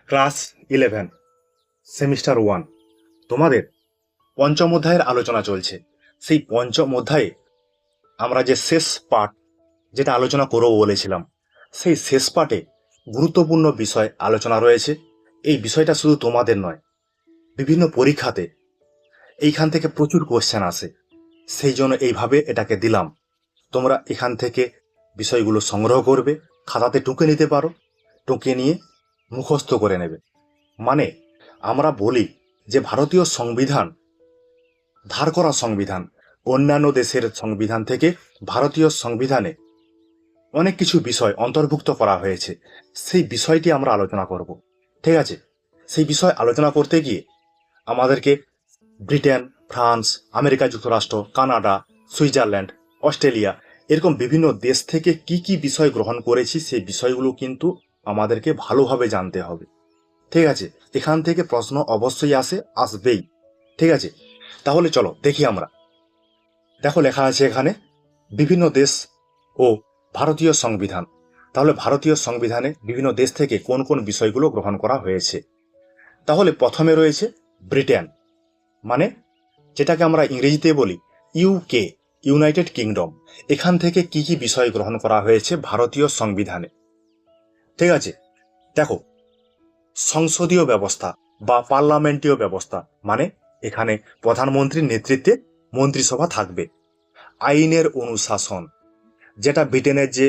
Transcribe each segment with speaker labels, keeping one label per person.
Speaker 1: Class 11 semester 1 তোমাদের পঞ্চম অধ্যায়ের আলোচনা চলছে। সেই পঞ্চম অধ্যায়ে আমরা যে শেষ পার্ট যেটা আলোচনা করব বলেছিলাম, সেই শেষ পার্টে গুরুত্বপূর্ণ বিষয় আলোচনা রয়েছে। এই বিষয়টা শুধু তোমাদের নয়, বিভিন্ন পরীক্ষাতে এইখান থেকে প্রচুর কোশ্চেন আসে, সেই জন্য এইভাবে এটাকে দিলাম। তোমরা এখান থেকে বিষয়গুলো সংগ্রহ করবে, খাতাতে টুকে নিতে পারো, টুকে নিয়ে মুখস্থ করে নেবে। মানে আমরা বলি যে ভারতীয় সংবিধান ধার করা সংবিধান, অন্যান্য দেশের সংবিধান থেকে ভারতীয় সংবিধানে অনেক কিছু বিষয় অন্তর্ভুক্ত করা হয়েছে। সেই বিষয়টি আমরা আলোচনা করব, ঠিক আছে? সেই বিষয় আলোচনা করতে গিয়ে আমাদেরকে ব্রিটেন, ফ্রান্স, আমেরিকা যুক্তরাষ্ট্র, কানাডা, সুইজারল্যান্ড, অস্ট্রেলিয়া এরকম বিভিন্ন দেশ থেকে কি কি বিষয় গ্রহণ করেছি সেই বিষয়গুলো কিন্তু আমাদেরকে ভালোভাবে জানতে হবে, ঠিক আছে? এখান থেকে প্রশ্ন অবশ্যই আসবেই, ঠিক আছে? তাহলে চলো দেখি আমরা। দেখো লেখা আছে এখানে বিভিন্ন দেশ ও ভারতীয় সংবিধান। তাহলে ভারতীয় সংবিধানে বিভিন্ন দেশ থেকে কোন কোন বিষয়গুলো গ্রহণ করা হয়েছে। তাহলে প্রথমে রয়েছে ব্রিটেন, মানে যেটাকে আমরা ইংরেজিতে বলি ইউকে, ইউনাইটেড কিংডম। এখান থেকে কি কি বিষয় গ্রহণ করা হয়েছে ভারতীয় সংবিধানে, ঠিক আছে? দেখো, সংসদীয় ব্যবস্থা বা পার্লামেন্টীয় ব্যবস্থা, মানে এখানে প্রধানমন্ত্রীর নেতৃত্বে মন্ত্রিসভা থাকবে। আইনের অনুশাসন, যেটা ব্রিটেনের যে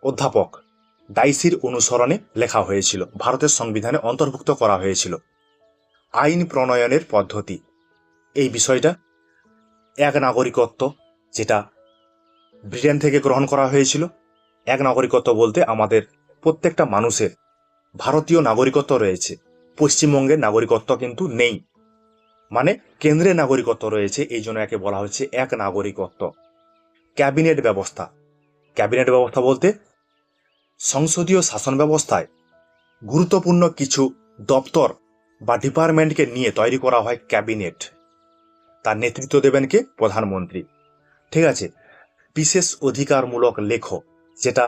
Speaker 1: অধ্যাপক ডাইসির অনুসরণে লেখা হয়েছিল, ভারতের সংবিধানে অন্তর্ভুক্ত করা হয়েছিল। আইন প্রণয়নের পদ্ধতি, এই বিষয়টা এক নাগরিকত্ব, যেটা ব্রিটেন থেকে গ্রহণ করা হয়েছিল। এক নাগরিকত্ব বলতে আমাদের প্রত্যেকটা মানুষের ভারতীয় নাগরিকত্ব রয়েছে, পশ্চিমবঙ্গের নাগরিকত্ব কিন্তু নেই, মানে কেন্দ্রের নাগরিকত্ব রয়েছে, এই জন্য একে বলা হচ্ছে এক নাগরিকত্ব। ক্যাবিনেট ব্যবস্থা, ক্যাবিনেট ব্যবস্থা বলতে সংসদীয় শাসন ব্যবস্থায় গুরুত্বপূর্ণ কিছু দপ্তর বা ডিপার্টমেন্টকে নিয়ে তৈরি করা হয় ক্যাবিনেট। তার নেতৃত্ব দেবেন কে? প্রধানমন্ত্রী, ঠিক আছে? বিশেষ অধিকারমূলক লেখ, যেটা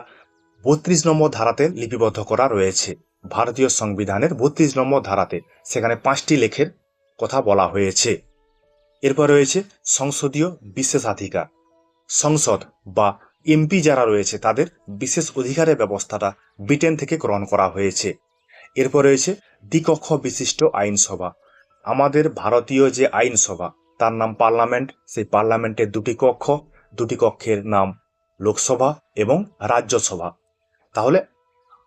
Speaker 1: 32 নম্বর ধারাতে লিপিবদ্ধ করা রয়েছে, ভারতীয় সংবিধানের 32 নম্বর ধারাতে, সেখানে 5টি লেখের কথা বলা হয়েছে। এরপর রয়েছে সংসদীয় বিশেষাধিকার, সংসদ বা এমপি যারা রয়েছে তাদের বিশেষ অধিকারের ব্যবস্থাটা ব্রিটেন থেকে গ্রহণ করা হয়েছে। এরপর রয়েছে দ্বিকক্ষ বিশিষ্ট আইনসভা। আমাদের ভারতীয় যে আইনসভা তার নাম পার্লামেন্ট, সেই পার্লামেন্টের দুটি কক্ষের নাম লোকসভা এবং রাজ্যসভা। তাহলে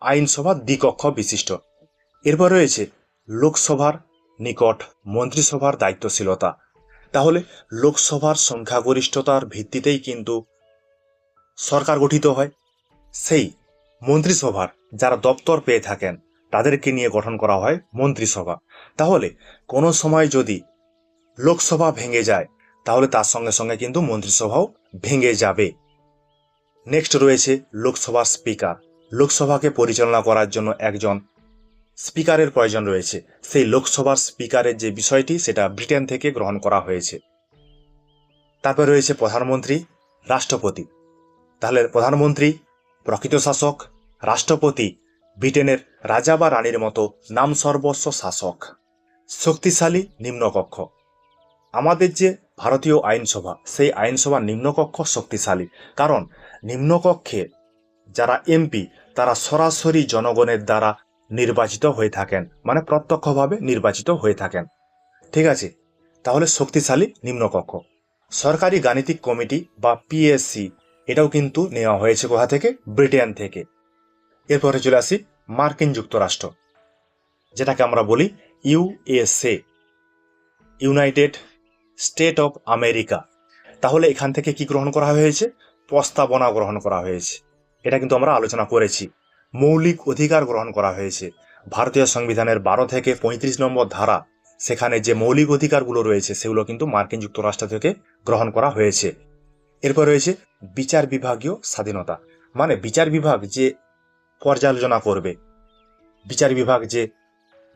Speaker 1: আইনসভা দ্বিকক্ষ বিশিষ্ট। এরপর রয়েছে লোকসভার নিকট মন্ত্রিসভার দায়িত্বশীলতা। তাহলে লোকসভার সংখ্যাগরিষ্ঠতার ভিত্তিতেই কিন্তু সরকার গঠিত হয়। সেই মন্ত্রিসভার যারা দপ্তর পেয়ে থাকেন তাদেরকে নিয়ে গঠন করা হয় মন্ত্রিসভা। তাহলে কোনো সময় যদি লোকসভা ভেঙে যায় তাহলে তার সঙ্গে সঙ্গে কিন্তু মন্ত্রিসভাও ভেঙে যাবে। নেক্সট রয়েছে লোকসভার স্পিকার। লোকসভাকে পরিচালনা করার জন্য একজন স্পিকারের প্রয়োজন রয়েছে। সেই লোকসভার স্পিকারের যে বিষয়টি সেটা ব্রিটেন থেকে গ্রহণ করা হয়েছে। তারপর রয়েছে প্রধানমন্ত্রী, রাষ্ট্রপতি। তাহলে প্রধানমন্ত্রী প্রকৃত শাসক, রাষ্ট্রপতি ব্রিটেনের রাজা বা রানীর মতো নাম সর্বস্ব শাসক। শক্তিশালী নিম্নকক্ষ, আমাদের যে ভারতীয় আইনসভা সেই আইনসভা নিম্নকক্ষ শক্তিশালী, কারণ নিম্নকক্ষে যারা এমপি তারা সরাসরি জনগণের দ্বারা নির্বাচিত হয়ে থাকেন, মানে প্রত্যক্ষভাবে নির্বাচিত হয়ে থাকেন, ঠিক আছে? তাহলে শক্তিশালী নিম্নকক্ষ। সরকারি গাণিতিক কমিটি বা পিএসসি, এটাও কিন্তু নেওয়া হয়েছে কোথা থেকে? ব্রিটেন থেকে। এরপরে চলে আসি মার্কিন যুক্তরাষ্ট্র, যেটাকে আমরা বলি USA, United state of America. তাহলে এখান থেকে কি গ্রহণ করা হয়েছে? প্রস্তাবনা গ্রহণ করা হয়েছে, এটা কিন্তু আমরা আলোচনা করেছি। মৌলিক অধিকার গ্রহণ করা হয়েছে, ভারতীয় সংবিধানের 12 থেকে 35 নম্বর ধারা, সেখানে যে মৌলিক অধিকারগুলো রয়েছে সেগুলো কিন্তু মার্কিন যুক্তরাষ্ট্র থেকে গ্রহণ করা হয়েছে। এরপর রয়েছে বিচার বিভাগীয় স্বাধীনতা, মানে বিচার বিভাগ যে পর্যালোচনা করবে, বিচার বিভাগ যে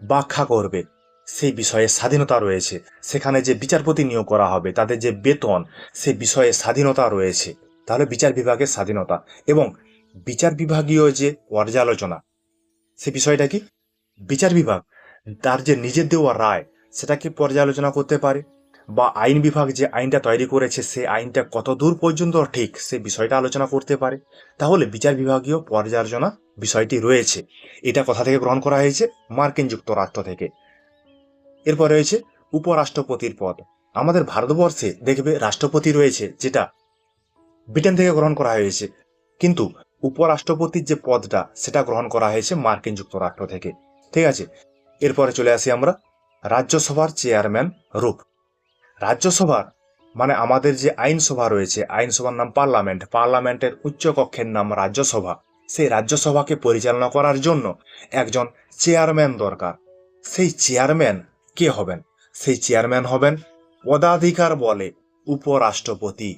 Speaker 1: ব্যাখ্যা করবে, সেই বিষয়ে স্বাধীনতা রয়েছে। সেখানে যে বিচারপতি নিয়োগ করা হবে তাদের যে বেতন, সে বিষয়ে স্বাধীনতা রয়েছে। তাহলে বিচার বিভাগের স্বাধীনতা এবং বিচার বিভাগীয় যে পর্যালোচনা, সে বিষয়টা কি? বিচার বিভাগ তার যে নিজের দেওয়া রায় সেটাকে পর্যালোচনা করতে পারে, বা আইন বিভাগ যে আইনটা তৈরি করেছে সে আইনটা কত দূর পর্যন্ত ঠিক সে বিষয়টা আলোচনা করতে পারে। তাহলে বিচার বিভাগীয় পর্যালোচনা বিষয়টি রয়েছে। এটা কোথা থেকে গ্রহণ করা হয়েছে? মার্কিন যুক্তরাষ্ট্র থেকে। এরপর রয়েছে উপরাষ্ট্রপতির পদ। আমাদের ভারতবর্ষে দেখবে রাষ্ট্রপতি রয়েছে, যেটা ব্রিটেন থেকে গ্রহণ করা হয়েছে, কিন্তু উপরাষ্ট্রপতির যে পদটা সেটা গ্রহণ করা হয়েছে মার্কিন যুক্তরাষ্ট্র থেকে। ঠিক আছে, এরপরে চলে আসি আমরা রাজ্যসভার চেয়ারম্যান রূপ। রাজ্যসভার মানে আমাদের যে আইনসভা রয়েছে, আইনসভার নাম পার্লামেন্ট, পার্লামেন্টের উচ্চ কক্ষের নাম রাজ্যসভা। সেই রাজ্যসভাকে পরিচালনা করার জন্য একজন চেয়ারম্যান দরকার। সেই চেয়ারম্যান কে হবেন? সেই চেয়ারম্যান হবেন পদাধিকার বলে উপরাষ্ট্রপতি।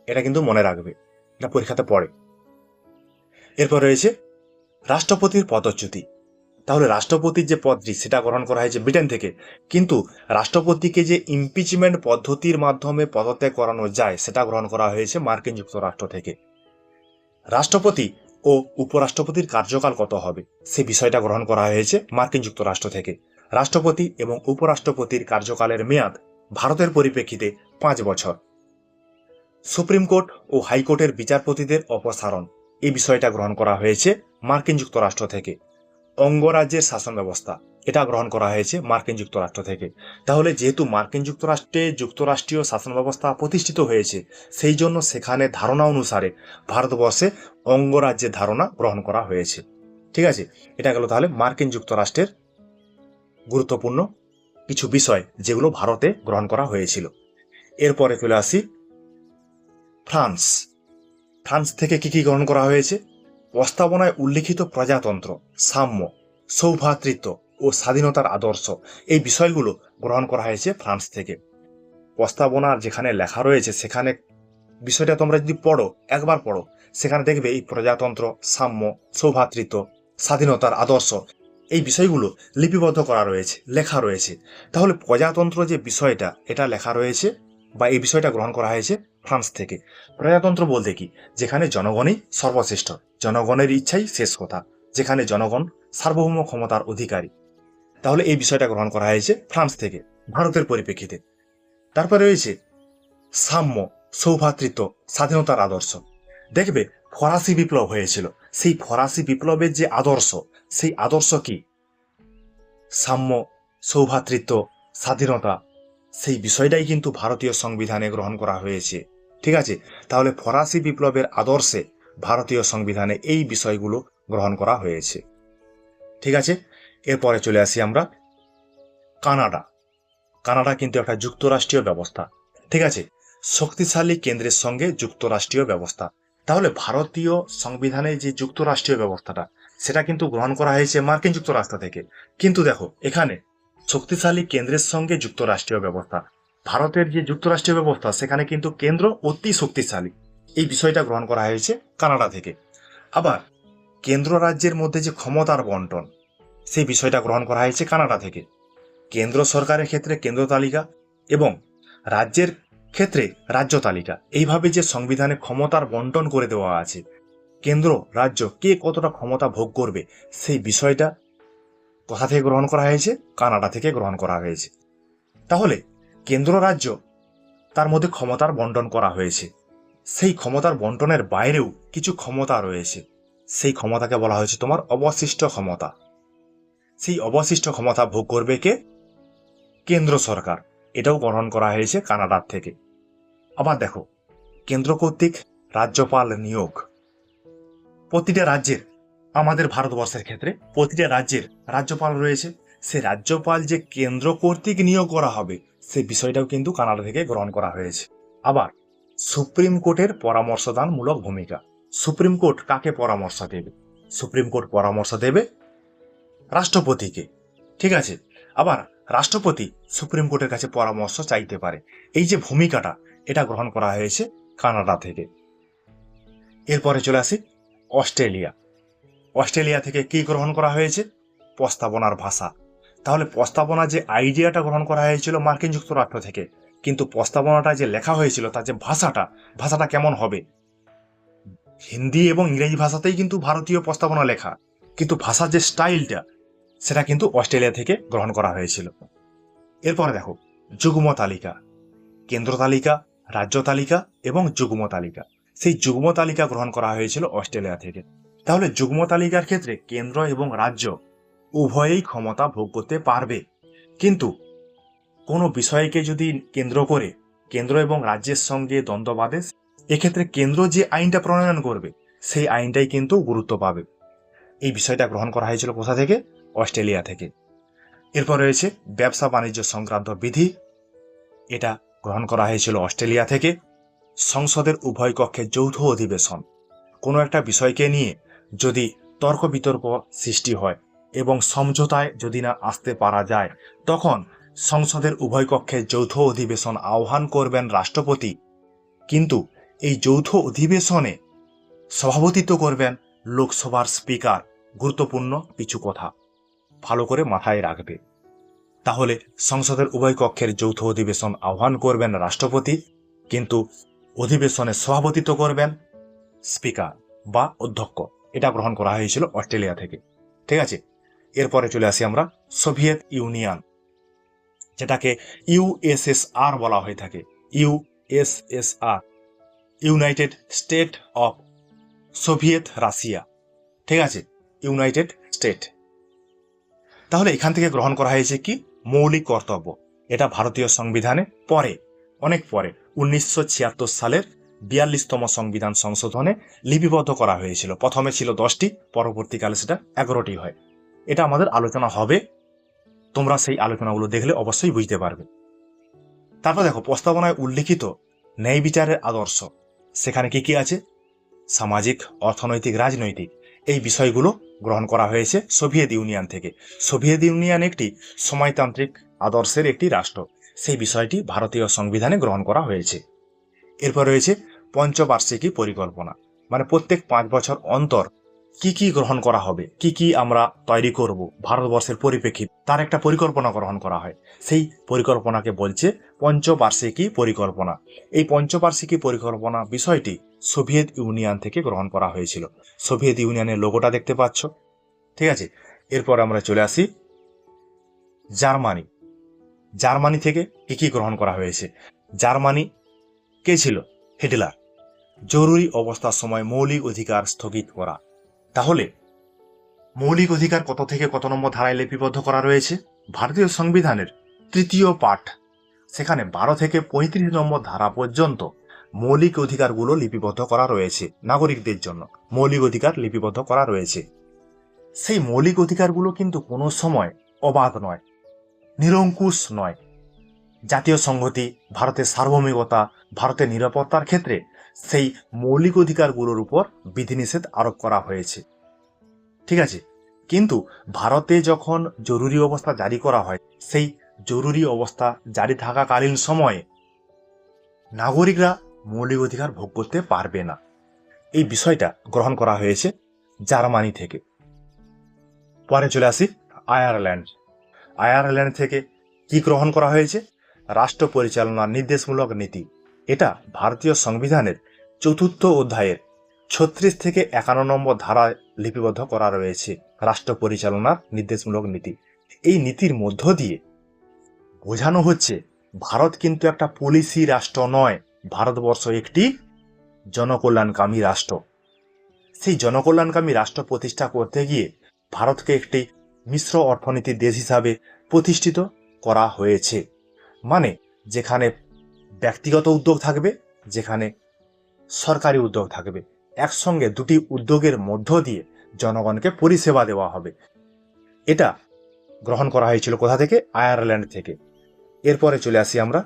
Speaker 1: এটা কিন্তু মনে রাখবে, এটা পরীক্ষাতে পড়ে। এরপর রয়েছে রাষ্ট্রপতির পদচ্যুতি। তাহলে রাষ্ট্রপতির যে পদটি সেটা গ্রহণ করা হয়েছে ব্রিটেন থেকে, কিন্তু রাষ্ট্রপতিকে যে ইমপিচমেন্ট পদ্ধতির মাধ্যমে পদত্যাগ করানো যায় সেটা গ্রহণ করা হয়েছে মার্কিন যুক্তরাষ্ট্র থেকে। রাষ্ট্রপতি ও উপরাষ্ট্রপতির কার্যকাল কত হবে সে বিষয়টা গ্রহণ করা হয়েছে মার্কিন যুক্তরাষ্ট্র থেকে। রাষ্ট্রপতি এবং উপরাষ্ট্রপতির কার্যকালের মেয়াদ ভারতের পরিপ্রেক্ষিতে 5 বছর। সুপ্রিম কোর্ট ও হাইকোর্টের বিচারপতিদের অপসারণ, এই বিষয়টা গ্রহণ করা হয়েছে মার্কিন যুক্তরাষ্ট্র থেকে। অঙ্গরাজ্যের শাসন ব্যবস্থা, এটা গ্রহণ করা হয়েছে মার্কিন যুক্তরাষ্ট্র থেকে। তাহলে যেহেতু মার্কিন যুক্তরাষ্ট্রে যুক্তরাষ্ট্রীয় শাসন ব্যবস্থা প্রতিষ্ঠিত হয়েছে, সেই জন্য সেখানে ধারণা অনুসারে ভারতবর্ষে অঙ্গরাজ্যের ধারণা গ্রহণ করা হয়েছে। ঠিক আছে, এটা গেল তাহলে মার্কিন যুক্তরাষ্ট্রের গুরুত্বপূর্ণ কিছু বিষয় যেগুলো ভারতে গ্রহণ করা হয়েছিল। এরপরে চলে আসি ফ্রান্স। ফ্রান্স থেকে কি কি গ্রহণ করা হয়েছে? প্রস্তাবনায় উল্লিখিত প্রজাতন্ত্র, সাম্য, সৌভ্রাতৃত্ব ও স্বাধীনতার আদর্শ, এই বিষয়গুলো গ্রহণ করা হয়েছে ফ্রান্স থেকে। প্রস্তাবনার যেখানে লেখা রয়েছে সেখানে বিষয়টা তোমরা যদি পড়ো, একবার পড়ো, সেখানে দেখবে এই প্রজাতন্ত্র, সাম্য, সৌভ্রাতৃত্ব, স্বাধীনতার আদর্শ, এই বিষয়গুলো লিপিবদ্ধ করা রয়েছে, লেখা রয়েছে। তাহলে প্রজাতন্ত্র যে বিষয়টা এটা লেখা রয়েছে বা এই বিষয়টা গ্রহণ করা হয়েছে ফ্রান্স থেকে। প্রজাতন্ত্র বলতে কি? যেখানে জনগণই সর্বশ্রেষ্ঠ, জনগণের ইচ্ছাই শেষ কথা, যেখানে জনগণ সার্বভৌম ক্ষমতার অধিকারী। তাহলে এই বিষয়টা গ্রহণ করা হয়েছে ফ্রান্স থেকে ভারতের পরিপ্রেক্ষিতে। তারপরে রয়েছে সাম্য, সৌভ্রাতৃত্ব, স্বাধীনতার আদর্শ। দেখবে ফরাসি বিপ্লব হয়েছিল, সেই ফরাসি বিপ্লবের যে আদর্শ, সেই আদর্শ কি? সাম্য, সৌভ্রাতৃত্ব, স্বাধীনতা, সেই বিষয়টাই কিন্তু ভারতীয় সংবিধানে গ্রহণ করা হয়েছে। ঠিক আছে, তাহলে ফরাসি বিপ্লবের আদর্শে ভারতীয় সংবিধানে এই বিষয়গুলো গ্রহণ করা হয়েছে। ঠিক আছে, এরপরে চলে আসি আমরা কানাডা। কানাডা কিন্তু একটা যুক্তরাষ্ট্রীয় ব্যবস্থা। ঠিক আছে, শক্তিশালী কেন্দ্রের সঙ্গে যুক্তরাষ্ট্রীয় ব্যবস্থা। তাহলে ভারতীয় সংবিধানে যে যুক্তরাষ্ট্রীয় ব্যবস্থাটা সেটা কিন্তু গ্রহণ করা হয়েছে মার্কিন যুক্তরাষ্ট্র থেকে। কিন্তু দেখো এখানে শক্তিশালী কেন্দ্রের সঙ্গে যুক্তরাষ্ট্রীয় ব্যবস্থা, ভারতের যে যুক্তরাষ্ট্রীয় ব্যবস্থা সেখানে কিন্তু কেন্দ্র অতি শক্তিশালী, এই বিষয়টা গ্রহণ করা হয়েছে কানাডা থেকে। আবার কেন্দ্র রাজ্যের মধ্যে যে ক্ষমতার বন্টন, সেই বিষয়টা গ্রহণ করা হয়েছে কানাডা থেকে। কেন্দ্র সরকারের ক্ষেত্রে কেন্দ্র তালিকা এবং রাজ্যের ক্ষেত্রে রাজ্য তালিকা, এইভাবে যে সংবিধানে ক্ষমতার বন্টন করে দেওয়া আছে, কেন্দ্র রাজ্য কে কতটা ক্ষমতা ভোগ করবে সেই বিষয়টা কোথা থেকে গ্রহণ করা হয়েছে? কানাডা থেকে গ্রহণ করা হয়েছে। তাহলে কেন্দ্র রাজ্য তার মধ্যে ক্ষমতার বন্টন করা হয়েছে, সেই ক্ষমতার বন্টনের বাইরেও কিছু ক্ষমতা রয়েছে, সেই ক্ষমতাকে বলা হয়েছে তোমার অবশিষ্ট ক্ষমতা। সেই অবশিষ্ট ক্ষমতা ভোগ করবে কে? কেন্দ্র সরকার, এটাও গ্রহণ করা হয়েছে কানাডার থেকে। আবার দেখো কেন্দ্র কর্তৃক রাজ্যপাল নিয়োগ, প্রতিটা রাজ্যের, আমাদের ভারতবর্ষের ক্ষেত্রে প্রতিটা রাজ্যের রাজ্যপাল রয়েছে, সে রাজ্যপাল যে কেন্দ্র কর্তৃক নিয়োগ করা হবে সে বিষয়টাও কিন্তু কানাডা থেকে গ্রহণ করা হয়েছে। আবার সুপ্রিম কোর্টের পরামর্শদানমূলক ভূমিকা, সুপ্রিম কোর্ট কাকে পরামর্শ দেবে? সুপ্রিম কোর্ট পরামর্শ দেবে রাষ্ট্রপতিকে। ঠিক আছে, আবার রাষ্ট্রপতি সুপ্রিম কোর্টের কাছে পরামর্শ চাইতে পারে, এই যে ভূমিকাটা এটা গ্রহণ করা হয়েছে কানাডা থেকে। এরপরে চলে আসি অস্ট্রেলিয়া। অস্ট্রেলিয়া থেকে কি গ্রহণ করা হয়েছে? প্রস্তাবনার ভাষা। তাহলে প্রস্তাবনা যে আইডিয়াটা গ্রহণ করা হয়েছিল মার্কিন যুক্তরাষ্ট্র থেকে, কিন্তু প্রস্তাবনাটা যে লেখা হয়েছিল তার যে ভাষাটা কেমন হবে? হিন্দি এবং ইংরেজি ভাষাতেই কিন্তু ভারতীয় প্রস্তাবনা লেখা, কিন্তু ভাষার যে স্টাইলটা সেটা কিন্তু অস্ট্রেলিয়া থেকে গ্রহণ করা হয়েছিল। এরপরে দেখো যুগ্ম তালিকা, কেন্দ্র তালিকা, রাজ্য তালিকা এবং যুগ্ম তালিকা। সেই যুগ্ম তালিকা গ্রহণ করা হয়েছিল অস্ট্রেলিয়া থেকে। তাহলে যুগ্ম তালিকার ক্ষেত্রে কেন্দ্র এবং রাজ্য উভয়েই ক্ষমতা ভোগ করতে পারবে, কিন্তু কোনো বিষয়কে যদি কেন্দ্র করে কেন্দ্র এবং রাজ্যের সঙ্গে দ্বন্দ্ব বাঁধে, এক্ষেত্রে কেন্দ্র যে আইনটা প্রণয়ন করবে সেই আইনটাই কিন্তু গুরুত্ব পাবে। এই বিষয়টা গ্রহণ করা হয়েছিল কোথা থেকে? অস্ট্রেলিয়া থেকে। এরপর রয়েছে ব্যবসা বাণিজ্য সংক্রান্ত বিধি, এটা গ্রহণ করা হয়েছিল অস্ট্রেলিয়া থেকে। সংসদের উভয় কক্ষে যৌথ অধিবেশন, কোনো একটা বিষয়কে নিয়ে যদি তর্ক বিতর্ক সৃষ্টি হয় এবং সমঝোতায় যদি না আসতে পারা যায়, তখন সংসদের উভয় কক্ষে যৌথ অধিবেশন আহ্বান করবেন রাষ্ট্রপতি, কিন্তু এই যৌথ অধিবেশনে সভাপতিত্ব করবেন লোকসভার স্পিকার। গুরুত্বপূর্ণ কিছু কথা ভালো করে মাথায় রাখবে। তাহলে সংসদের উভয় কক্ষের যৌথ অধিবেশন আহ্বান করবেন রাষ্ট্রপতি, কিন্তু অধিবেশনে সভাপতিত্ব করবেন স্পিকার বা অধ্যক্ষ। এটা গ্রহণ করা হয়েছিল অস্ট্রেলিয়া থেকে। ঠিক আছে, এরপরে চলে আসি আমরা সোভিয়েত ইউনিয়ন, যেটাকে ইউএসএসআর বলা হয়ে থাকে। USSR, United state of Soviet Russia. ঠিক আছে, ইউনাইটেড স্টেট। তাহলে এখান থেকে গ্রহণ করা হয়েছে কি? মৌলিক কর্তব্য। এটা ভারতীয় সংবিধানে পরে, অনেক পরে 1976 সালের 42তম সংবিধান সংশোধনে লিপিবদ্ধ করা হয়েছিল। প্রথমে ছিল 10টি, পরবর্তীকালে সেটা 11টি হয়। এটা আমাদের আলোচনা হবে, তোমরা সেই আলোচনাগুলো দেখলে অবশ্যই বুঝতে পারবে। তারপর দেখো প্রস্তাবনায় উল্লিখিত ন্যায় বিচারের আদর্শ, সেখানে কি কি আছে? সামাজিক, অর্থনৈতিক, রাজনৈতিক, এই বিষয়গুলো গ্রহণ করা হয়েছে সোভিয়েত ইউনিয়ন থেকে। সোভিয়েত ইউনিয়ন একটি সময়তান্ত্রিক আদর্শের একটি রাষ্ট্র, সেই বিষয়টি ভারতীয় সংবিধানে গ্রহণ করা হয়েছে। এরপর রয়েছে পঞ্চবার্ষিকী পরিকল্পনা, মানে প্রত্যেক 5 বছর অন্তর কি কি গ্রহণ করা হবে, কি কি আমরা তৈরি করব ভারতবর্ষের পরিপ্রেক্ষিতে, তার একটা পরিকল্পনা গ্রহণ করা হয়। সেই পরিকল্পনাকে বলছে পঞ্চবার্ষিকী পরিকল্পনা। এই পঞ্চবার্ষিকী পরিকল্পনা বিষয়টি সোভিয়েত ইউনিয়ন থেকে গ্রহণ করা হয়েছিল। সোভিয়েত ইউনিয়নের লোগোটা দেখতে পাচ্ছ। ঠিক আছে, এরপর আমরা চলে আসি জার্মানি। জার্মানি থেকে কি কি গ্রহণ করা হয়েছে? জার্মানি কে ছিল? হিটলার। জরুরি অবস্থার সময় মৌলিক অধিকার স্থগিত করা। তাহলে মৌলিক অধিকার কত থেকে কত নম্বর ধারায় লিপিবদ্ধ করা রয়েছে? ভারতীয় সংবিধানের 3য় পাঠ, সেখানে 12 থেকে 35 নম্বর ধারা পর্যন্ত মৌলিক অধিকারগুলো লিপিবদ্ধ করা রয়েছে। নাগরিকদের জন্য মৌলিক অধিকার লিপিবদ্ধ করা রয়েছে। সেই মৌলিক অধিকারগুলো কিন্তু কোনো সময় অবাধ নয়, নিরঙ্কুশ নয়। জাতীয় সংহতি, ভারতের সার্বভৌমিকতা, ভারতের নিরাপত্তার ক্ষেত্রে সেই মৌলিক অধিকারগুলোর উপর বিধিনিষেধ আরোপ করা হয়েছে। ঠিক আছে, কিন্তু ভারতে যখন জরুরি অবস্থা জারি করা হয়, সেই জরুরি অবস্থা জারি থাকাকালীন সময়ে নাগরিকরা মৌলিক অধিকার ভোগ করতে পারবে না। এই বিষয়টা গ্রহণ করা হয়েছে জার্মানি থেকে। পরে চলে আসি আয়ারল্যান্ড। আয়ারল্যান্ড থেকে কি গ্রহণ করা হয়েছে? রাষ্ট্র পরিচালনার নির্দেশমূলক নীতি। এটা ভারতীয় সংবিধানের 4র্থ অধ্যায়ের 36 থেকে 51 নম্বর ধারায় লিপিবদ্ধ করা রয়েছে রাষ্ট্র পরিচালনার নির্দেশমূলক নীতি। এই নীতির মধ্য দিয়ে বোঝানো হচ্ছে ভারত কিন্তু একটা পলিসি রাষ্ট্র নয়, ভারতবর্ষ একটি জনকল্যাণকামী রাষ্ট্র। সেই জনকল্যাণকামী রাষ্ট্র প্রতিষ্ঠা করতে গিয়ে ভারতকে একটি মিশ্র অর্থনীতির দেশ হিসাবে প্রতিষ্ঠিত করা হয়েছে। মানে যেখানে ব্যক্তিগত উদ্যোগ থাকবে, যেখানে সরকারি উদ্যোগ থাকবে, একসঙ্গে দুটি উদ্যোগের মধ্য দিয়ে জনগণকে পরিষেবা দেওয়া হবে। এটা গ্রহণ করা হয়েছিল কোথা থেকে? আয়ারল্যান্ড থেকে। এরপরে চলে আসি আমরা,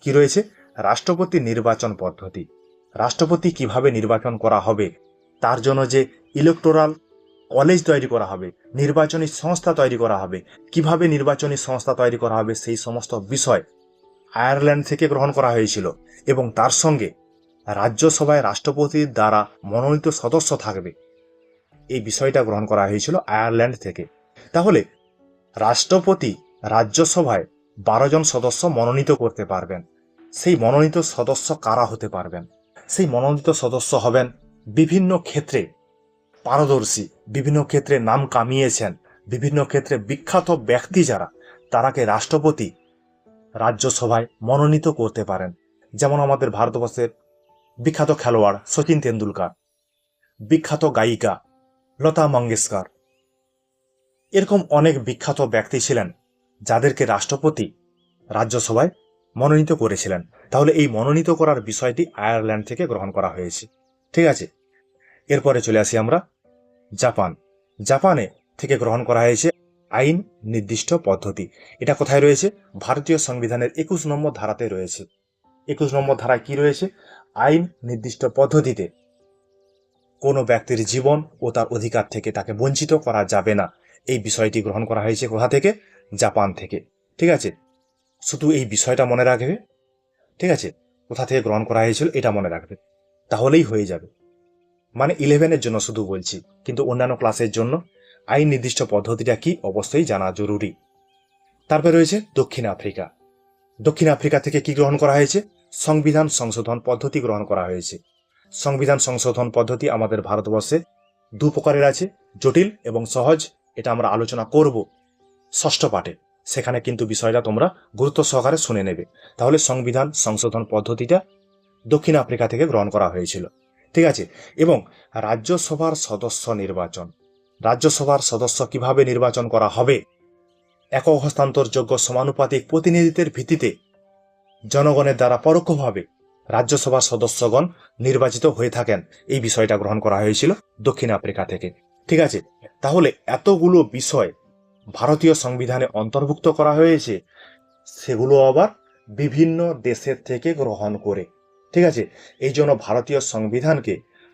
Speaker 1: কি রয়েছে? রাষ্ট্রপতি নির্বাচন পদ্ধতি। রাষ্ট্রপতি কিভাবে নির্বাচন করা হবে, তার জন্য যে ইলেকটোরাল কলেজ তৈরি করা হবে, নির্বাচনী সংস্থা তৈরি করা হবে, কিভাবে নির্বাচনী সংস্থা তৈরি করা হবে, সেই সমস্ত বিষয় আয়ারল্যান্ড থেকে গ্রহণ করা হয়েছিল। এবং তার সঙ্গে রাজ্যসভায় রাষ্ট্রপতির দ্বারা মনোনীত সদস্য থাকবে, এই বিষয়টা গ্রহণ করা হয়েছিল আয়ারল্যান্ড থেকে। তাহলে রাষ্ট্রপতি রাজ্যসভায় 12 জন সদস্য মনোনীত করতে পারবেন। সেই মনোনীত সদস্য কারা হতে পারবেন? সেই মনোনীত সদস্য হবেন বিভিন্ন ক্ষেত্রে পারদর্শী, বিভিন্ন ক্ষেত্রে নাম কামিয়েছেন, বিভিন্ন ক্ষেত্রে বিখ্যাত ব্যক্তি যারা, তারাকে রাষ্ট্রপতি রাজ্যসভায় মনোনীত করতে পারেন। যেমন আমাদের ভারতবর্ষের বিখ্যাত খেলোয়াড় সচিন তেন্ডুলকার, বিখ্যাত গায়িকা লতা মঙ্গেশকর, এরকম অনেক বিখ্যাত ব্যক্তি ছিলেন যাদেরকে রাষ্ট্রপতি রাজ্যসভায় মনোনীত করেছিলেন। তাহলে এই মনোনীত করার বিষয়টি আয়ারল্যান্ড থেকে গ্রহণ করা হয়েছে। ঠিক আছে, এরপরে চলে আসি আমরা জাপান। জাপানে থেকে গ্রহণ করা হয়েছে আইন নির্দিষ্ট পদ্ধতি। এটা কোথায় রয়েছে? ভারতীয় সংবিধানের 21 নম্বর ধারাতে রয়েছে। 21 নম্বর ধারায় কি রয়েছে? আইন নির্দিষ্ট পদ্ধতিতে কোনো ব্যক্তির জীবন ও তার অধিকার থেকে তাকে বঞ্চিত করা যাবে না। এই বিষয়টি গ্রহণ করা হয়েছে কোথা থেকে? জাপান থেকে। ঠিক আছে, শুধু এই বিষয়টা মনে রাখবে। ঠিক আছে, কোথা থেকে গ্রহণ করা হয়েছিল এটা মনে রাখবে, তাহলেই হয়ে যাবে। মানে 11-এর জন্য শুধু বলছি, কিন্তু অন্যান্য ক্লাসের জন্য আইন নির্দিষ্ট পদ্ধতিটা কি অবশ্যই জানা জরুরি। তারপরে রয়েছে দক্ষিণ আফ্রিকা। দক্ষিণ আফ্রিকা থেকে কি গ্রহণ করা হয়েছে? সংবিধান সংশোধন পদ্ধতি গ্রহণ করা হয়েছে। সংবিধান সংশোধন পদ্ধতি আমাদের ভারতবর্ষে দু প্রকারের আছে, জটিল এবং সহজ। এটা আমরা আলোচনা করব ষষ্ঠ পাঠে, সেখানে কিন্তু বিষয়টা তোমরা গুরুত্ব সহকারে শুনে নেবে। তাহলে সংবিধান সংশোধন পদ্ধতিটা দক্ষিণ আফ্রিকা থেকে গ্রহণ করা হয়েছিল। ঠিক আছে, এবং রাজ্যসভার সদস্য নির্বাচন। রাজ্যসভার সদস্য কিভাবে নির্বাচন করা হবে? একক হস্তান্তরযোগ্য সমানুপাতিক প্রতিনিধিত্বের ভিত্তিতে জনগণের দ্বারা পরোক্ষভাবে রাজ্যসভার সদস্যগণ নির্বাচিত হয়ে থাকেন। এই বিষয়টা গ্রহণ করা হয়েছিল দক্ষিণ আফ্রিকা থেকে। ঠিক আছে, তাহলে এতগুলো বিষয় ভারতীয় সংবিধানে অন্তর্ভুক্ত করা হয়েছে, সেগুলো আবার বিভিন্ন দেশের থেকে গ্রহণ করে। ঠিক আছে, এই জন্য ভারতীয় সংবিধানকে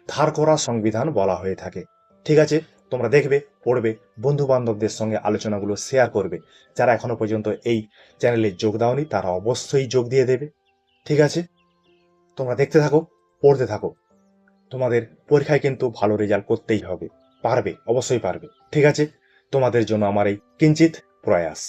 Speaker 1: ধার করা সংবিধান বলা হয়ে থাকে। ঠিক আছে, তোমরা দেখবে, পড়বে, বন্ধু বান্ধবদের সঙ্গে আলোচনাগুলো শেয়ার করবে। যারা এখনো পর্যন্ত এই চ্যানেলে যোগ দাওনি তারা অবশ্যই যোগ দিয়ে দেবে। ঠিক আছে, তোমরা দেখতে থাকো, পড়তে থাকো। তোমাদের পরীক্ষায় কিন্তু ভালো রেজাল্ট করতেই হবে, পারবে, অবশ্যই পারবে। ঠিক আছে, তোমাদের জন্য আমার এই কিঞ্চিত প্রয়াস।